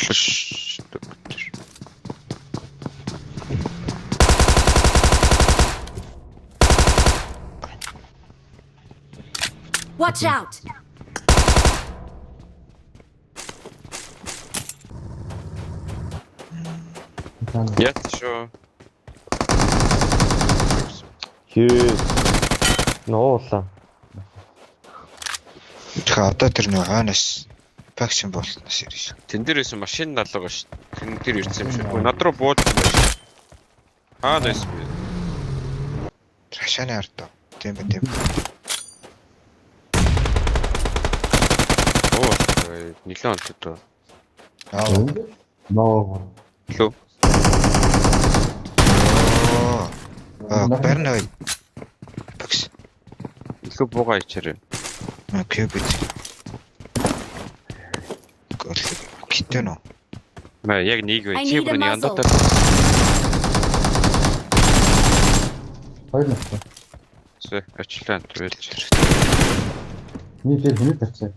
Flash. Watch out! Яд шүү. Хээ. Нуула. Тэгэхээр одоо тэр нэг хойноос вакцин болтноос ирж. Тэн дээр байсан машин налгаа шүү. Тэн дээр ирсэн юм шиг. Хөө над руу бууж байсан. Найс би. Трашаны ард. Тийм ба тийм. Нилэн онцтой. Ноо. Лөө. Барнаа. Вакцин. Илүү буугаа ичээрээ. Кубит. Китэн үү? Маа яг нэг бай. I Чи need a бүр нэг muzzle. андуутай. Хоёр настай. Зэ ачлаа төлж. Нийлээ хүний тарцаа.